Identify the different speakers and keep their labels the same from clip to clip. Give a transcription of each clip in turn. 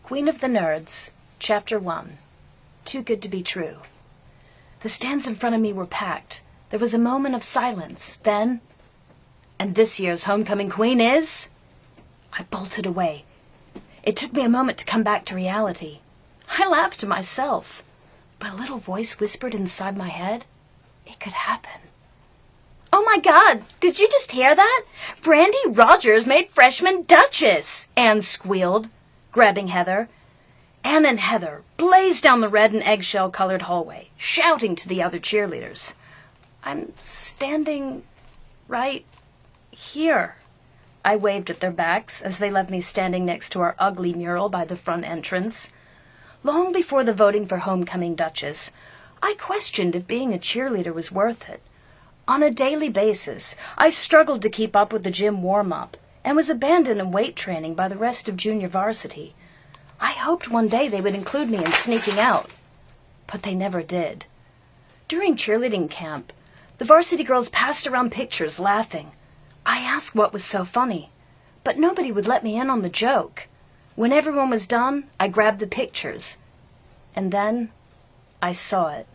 Speaker 1: Queen of the Nerds, Chapter 1. Too Good to Be True. The stands in front of me were packed. There was a moment of silence. Then, "And this year's homecoming queen is?" I bolted away. It took me a moment to come back to reality. I laughed to myself, but a little voice whispered inside my head, it could happen.
Speaker 2: "Oh my God, did you just hear that? Brandy Rogers made freshman Duchess!" Anne squealed, grabbing Heather.
Speaker 1: Anne and Heather blazed down the red and eggshell-colored hallway, shouting to the other cheerleaders. "I'm standing right here." I waved at their backs as they left me standing next to our ugly mural by the front entrance. Long before the voting for homecoming Duchess, I questioned if being a cheerleader was worth it. On a daily basis, I struggled to keep up with the gym warm-up and was abandoned in weight training by the rest of junior varsity. I hoped one day they would include me in sneaking out, but they never did. During cheerleading camp, the varsity girls passed around pictures laughing. I asked what was so funny, but nobody would let me in on the joke. When everyone was done, I grabbed the pictures, and then I saw it.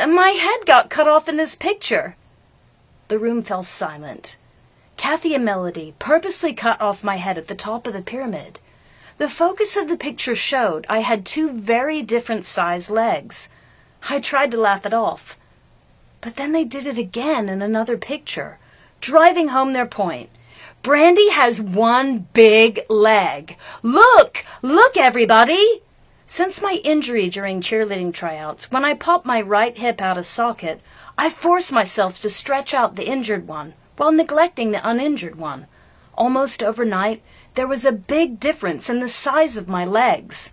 Speaker 2: "My head got cut off in this picture."
Speaker 1: The room fell silent. Kathy and Melody purposely cut off my head at the top of the pyramid. The focus of the picture showed I had two very different sized legs. I tried to laugh it off, but then they did it again in another picture, driving home their point. "Brandy has one big leg. Look! Look, everybody!" Since my injury during cheerleading tryouts, when I popped my right hip out of socket, I forced myself to stretch out the injured one while neglecting the uninjured one. Almost overnight, there was a big difference in the size of my legs.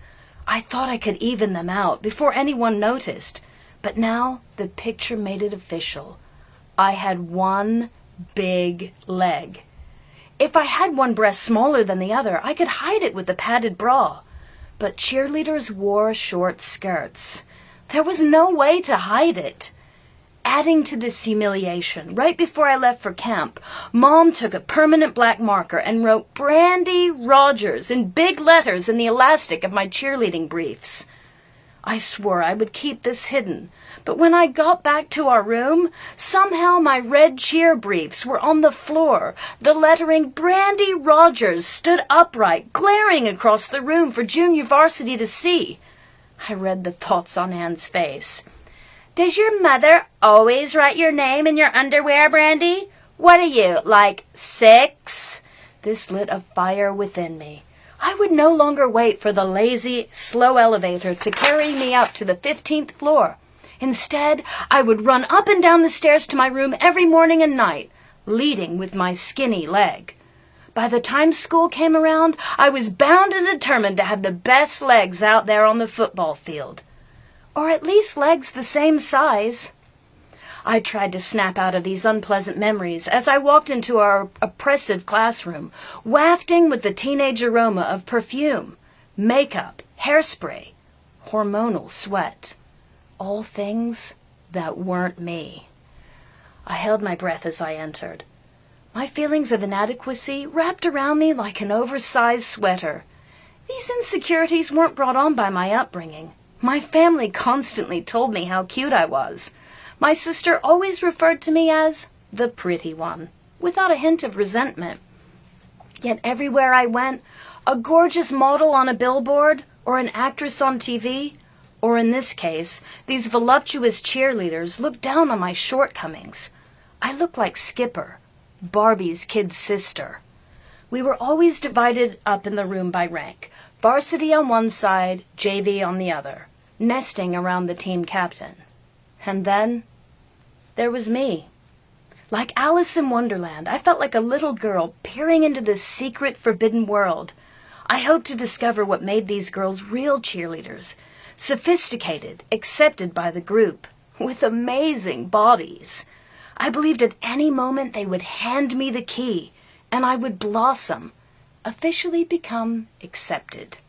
Speaker 1: I thought I could even them out before anyone noticed, but now the picture made it official. I had one big leg. If I had one breast smaller than the other, I could hide it with a padded bra. But cheerleaders wore short skirts. There was no way to hide it. Adding to this humiliation, right before I left for camp, Mom took a permanent black marker and wrote "Brandy Rogers" in big letters in the elastic of my cheerleading briefs. I swore I would keep this hidden, but when I got back to our room, somehow my red cheer briefs were on the floor. The lettering "Brandy Rogers" stood upright, glaring across the room for junior varsity to see. I read the thoughts on Anne's face.
Speaker 2: "Does your mother always write your name in your underwear, Brandy? What are you, like 6?
Speaker 1: This lit a fire within me. I would no longer wait for the lazy, slow elevator to carry me up to the 15th floor. Instead, I would run up and down the stairs to my room every morning and night, leading with my skinny leg. By the time school came around, I was bound and determined to have the best legs out there on the football field. Or at least legs the same size. I tried to snap out of these unpleasant memories as I walked into our oppressive classroom, wafting with the teenage aroma of perfume, makeup, hairspray, hormonal sweat. All things that weren't me. I held my breath as I entered. My feelings of inadequacy wrapped around me like an oversized sweater. These insecurities weren't brought on by my upbringing. My family constantly told me how cute I was. My sister always referred to me as the pretty one, without a hint of resentment. Yet everywhere I went, a gorgeous model on a billboard, or an actress on TV, or in this case, these voluptuous cheerleaders looked down on my shortcomings. I looked like Skipper, Barbie's kid sister. We were always divided up in the room by rank, varsity on one side, JV on the other, nesting around the team captain. And then there was me. Like Alice in Wonderland, I felt like a little girl peering into this secret, forbidden world. I hoped to discover what made these girls real cheerleaders, sophisticated, accepted by the group, with amazing bodies. I believed at any moment they would hand me the key, and I would blossom, officially become accepted.